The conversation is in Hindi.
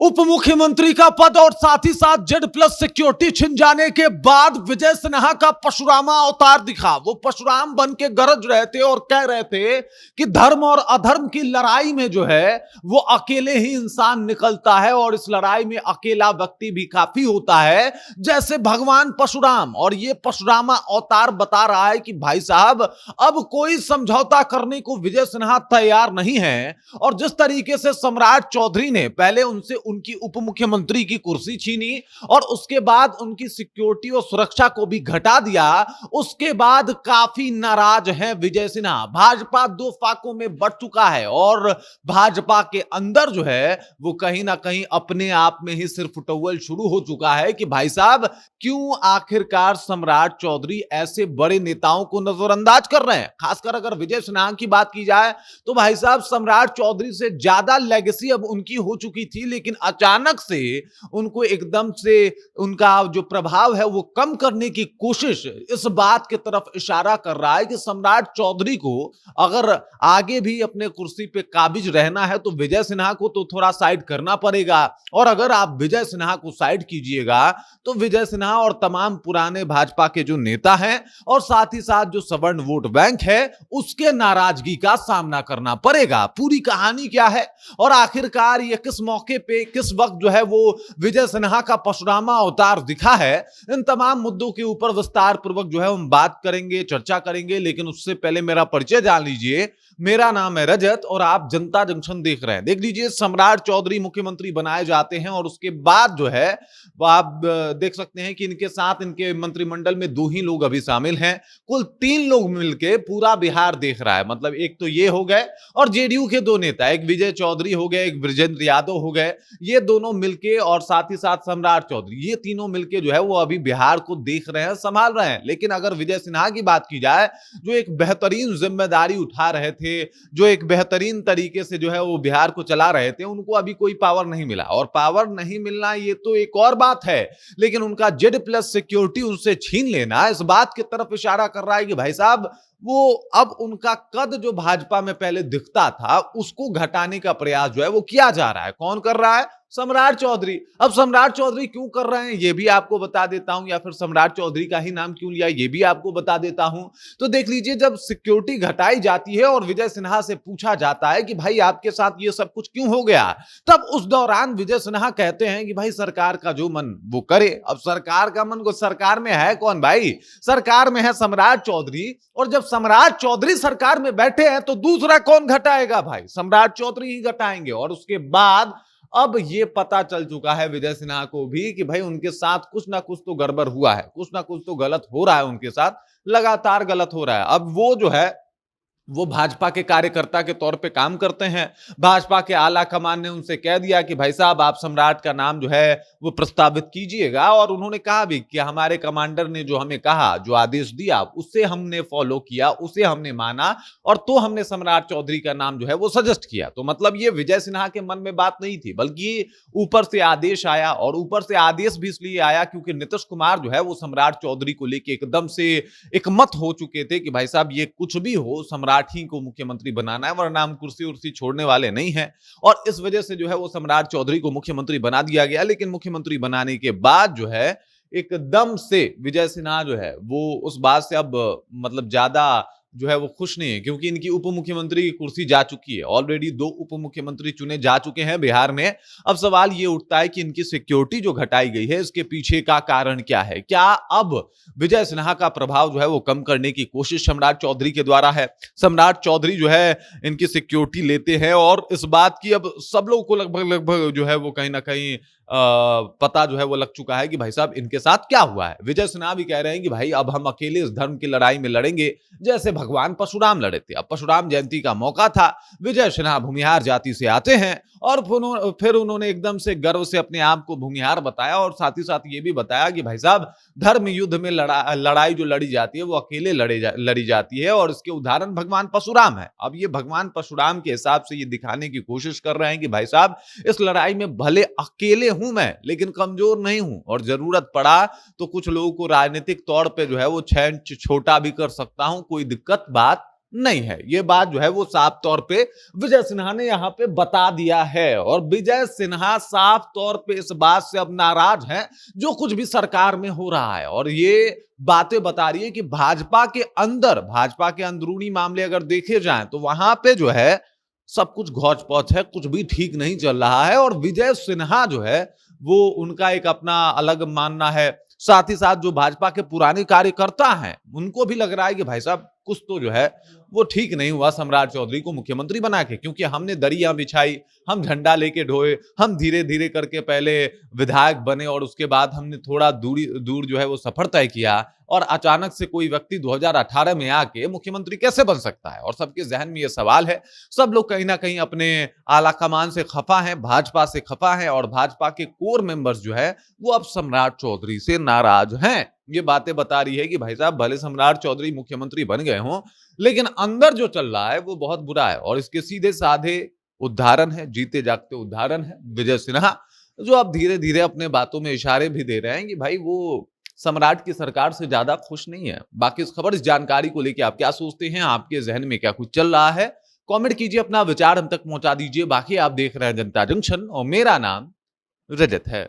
उप मुख्यमंत्री का पद और साथ ही साथ जेड प्लस सिक्योरिटी छिन जाने के बाद विजय सिन्हा का परशुरामा अवतार दिखा। वो परशुराम बन के गरज रहे थे और कह रहे थे कि धर्म और अधर्म की लड़ाई में जो है वो अकेले ही इंसान निकलता है और इस लड़ाई में अकेला व्यक्ति भी काफी होता है, जैसे भगवान परशुराम। और ये परशुरामा अवतार बता रहा है कि भाई साहब अब कोई समझौता करने को विजय सिन्हा तैयार नहीं है। और जिस तरीके से सम्राट चौधरी ने पहले उनसे उनकी उप मुख्यमंत्री की कुर्सी छीनी और उसके बाद उनकी सिक्योरिटी और सुरक्षा को भी घटा दिया, उसके बाद काफी नाराज हैं विजय सिन्हा। भाजपा दो फाकों में बढ़ चुका है और भाजपा के अंदर जो है वो कहीं ना कहीं अपने आप में ही सिर्फ टोवल शुरू हो चुका है कि भाई साहब क्यों आखिरकार सम्राट चौधरी ऐसे बड़े नेताओं को नजरअंदाज कर रहे हैं। खासकर अगर विजय सिन्हा की बात की जाए तो भाई साहब सम्राट चौधरी से ज्यादा लेगेसी अब उनकी हो चुकी थी, लेकिन अचानक से उनको एकदम से उनका जो प्रभाव है वो कम करने की कोशिश इस बात की तरफ इशारा कर रहा है कि सम्राट चौधरी को अगर आगे भी अपने कुर्सी पे काबिज रहना है तो विजय सिन्हा को तो थोड़ा साइड करना पड़ेगा। और अगर आप विजय सिन्हा को साइड कीजिएगा तो विजय सिन्हा और तमाम पुराने भाजपा के जो नेता हैं और साथ ही साथ जो सवर्ण वोट बैंक है उसके नाराजगी का सामना करना पड़ेगा। पूरी कहानी क्या है और आखिरकार ये किस मौके पे किस वक्त जो है वो विजय सिन्हा का परशुरामा अवतार दिखा है, इन तमाम मुद्दों के ऊपर विस्तार पूर्वक जो है हम बात करेंगे, चर्चा करेंगे। लेकिन उससे पहले मेरा परिचय जान लीजिए। मेरा नाम है रजत और आप जनता जंक्शन देख रहे हैं। देख लीजिए, सम्राट चौधरी मुख्यमंत्री बनाए जाते हैं और उसके बाद जो है वो आप देख सकते हैं कि इनके साथ इनके मंत्रिमंडल में दो ही लोग अभी शामिल हैं। कुल तीन लोग मिलके पूरा बिहार देख रहा है। मतलब एक तो ये हो गए और जेडीयू के दो नेता, एक विजय चौधरी हो गए, एक ब्रजेंद्र यादव हो गए, ये दोनों मिलके और साथ ही साथ सम्राट चौधरी, ये तीनों मिलके जो है वो अभी बिहार को देख रहे हैं, संभाल रहे हैं। लेकिन अगर विजय सिन्हा की बात की जाए जो एक बेहतरीन जिम्मेदारी उठा रहे थे, जो एक बेहतरीन तरीके से जो है वो बिहार को चला रहे थे, उनको अभी कोई पावर नहीं मिला। और पावर नहीं मिलना ये तो एक और बात है, लेकिन उनका जेड प्लस सिक्योरिटी उनसे छीन लेना इस बात की तरफ इशारा कर रहा है कि भाई साहब वो अब उनका कद जो भाजपा में पहले दिखता था उसको घटाने का प्रयास जो है वो किया जा रहा है। कौन कर रहा है? सम्राट चौधरी। अब सम्राट चौधरी क्यों कर रहे हैं ये भी आपको बता देता हूं, या फिर सम्राट चौधरी का ही नाम क्यों लिया ये भी आपको बता देता हूं। तो देख लीजिए, जब सिक्योरिटी घटाई जाती है और विजय सिन्हा से पूछा जाता है कि भाई आपके साथ ये सब कुछ क्यों हो गया, तब उस दौरान विजय सिन्हा कहते हैं कि भाई सरकार का जो मन वो करे। अब सरकार का मन को सरकार में है कौन भाई? सरकार में है सम्राट चौधरी। और जब सम्राट चौधरी सरकार में बैठे हैं तो दूसरा कौन घटाएगा भाई? सम्राट चौधरी ही घटाएंगे। और उसके बाद अब ये पता चल चुका है विजय सिन्हा को भी कि भाई उनके साथ कुछ ना कुछ तो गड़बड़ हुआ है, कुछ ना कुछ तो गलत हो रहा है, उनके साथ लगातार गलत हो रहा है। अब वो जो है वो भाजपा के कार्यकर्ता के तौर पे काम करते हैं। भाजपा के आला कमान ने उनसे कह दिया कि भाई साहब आप सम्राट का नाम जो है वो प्रस्तावित कीजिएगा। और उन्होंने कहा भी कि हमारे कमांडर ने जो हमें कहा, जो आदेश दिया उससे हमने फॉलो किया, उसे हमने माना और तो हमने सम्राट चौधरी का नाम जो है वो सजेस्ट किया। तो मतलब ये विजय सिन्हा के मन में बात नहीं थी, बल्कि ऊपर से आदेश आया। और ऊपर से आदेश भी इसलिए आया क्योंकि नीतीश कुमार जो है वो सम्राट चौधरी को लेकर एकदम से एकमत हो चुके थे कि भाई साहब ये कुछ भी हो सम्राट ही को मुख्यमंत्री बनाना है, वरना हम कुर्सी उर्सी छोड़ने वाले नहीं हैं। और इस वजह से जो है वो सम्राट चौधरी को मुख्यमंत्री बना दिया गया। लेकिन मुख्यमंत्री बनाने के बाद जो है एकदम से विजय सिन्हा जो है वो उस बात से अब मतलब ज्यादा जो है वो खुश नहीं है, क्योंकि इनकी उप मुख्यमंत्री की कुर्सी जा चुकी है। ऑलरेडी दो उप मुख्यमंत्री चुने जा चुके हैं बिहार में। अब सवाल ये उठता है कि इनकी सिक्योरिटी जो घटाई गई है इसके पीछे का कारण क्या है? क्या अब विजय सिन्हा का प्रभाव जो है वो कम करने की कोशिश सम्राट चौधरी के द्वारा है? सम्राट चौधरी जो है इनकी सिक्योरिटी लेते हैं और इस बात की अब सब लोगों को लगभग जो है वो कहीं ना कहीं पता जो है वो लग चुका है कि भाई साहब इनके साथ क्या हुआ है। विजय सिन्हा भी कह रहे हैं कि भाई अब हम अकेले इस धर्म की लड़ाई में लड़ेंगे जैसे भगवान परशुराम लड़े थे। अब परशुराम जयंती का मौका था, विजय सिन्हा भूमिहार जाति से आते हैं और फिर उन्होंने एकदम से गर्व से अपने आप को भूमिहार बताया और साथ ही साथ ये भी बताया कि भाई साहब धर्म युद्ध में लड़ाई जो लड़ी जाती है वो अकेले लड़ी जाती है और इसके उदाहरण भगवान परशुराम है। अब ये भगवान परशुराम के हिसाब से ये दिखाने की कोशिश कर रहे हैं कि भाई साहब इस लड़ाई में भले अकेले हूं मैं, लेकिन कमजोर नहीं हूं और जरूरत पड़ा तो कुछ लोगों को राजनीतिक तौर पे जो है वो छेन छोटा भी कर सकता हूं, कोई दिक्कत बात नहीं है। ये बात जो है वो साफ तौर पे विजय सिन्हा ने यहां पे बता दिया है और विजय सिन्हा साफ तौर पे इस बात से अब नाराज हैं जो कुछ भी सरकार में हो रहा है और ये बातें बता रही है कि भाजपा के अंदर, भाजपा के अंदरूनी मामले अगर देखे जाएं तो वहां पे जो है सब कुछ घौच पौच है, कुछ भी ठीक नहीं चल रहा है और विजय सिन्हा जो है वो उनका एक अपना अलग मानना है। साथ ही साथ जो भाजपा के पुराने कार्यकर्ता हैं उनको भी लग रहा है कि भाई साहब कुछ तो जो है वो ठीक नहीं हुआ सम्राट चौधरी को मुख्यमंत्री बना के, क्योंकि हमने दरिया बिछाई, हम झंडा लेके ढोए, हम धीरे धीरे करके पहले विधायक बने और उसके बाद हमने थोड़ा दूर जो है वो सफर तय किया और अचानक से कोई व्यक्ति 2018 में आके मुख्यमंत्री कैसे बन सकता है। और सबके जहन में ये सवाल है। सब लोग कहीं ना कहीं अपने आला कमान से खफा हैं, भाजपा से खफा हैं और भाजपा के कोर मेंबर्स जो है वो अब सम्राट चौधरी से नाराज हैं। ये बातें बता रही है कि भाई साहब भले सम्राट चौधरी मुख्यमंत्री बन गए हों लेकिन अंदर जो चल रहा है वो बहुत बुरा है और इसके सीधे साधे उदाहरण है, जीते जागते उदाहरण है विजय सिन्हा, जो अब धीरे धीरे अपने बातों में इशारे भी दे रहे हैं कि भाई वो सम्राट की सरकार से ज्यादा खुश नहीं है। बाकी इस खबर, इस जानकारी को लेकर आप क्या सोचते हैं, आपके जहन में क्या कुछ चल रहा है, कमेंट कीजिए, अपना विचार हम तक पहुंचा दीजिए। बाकी आप देख रहे हैं जनता जंक्शन और मेरा नाम रजत है।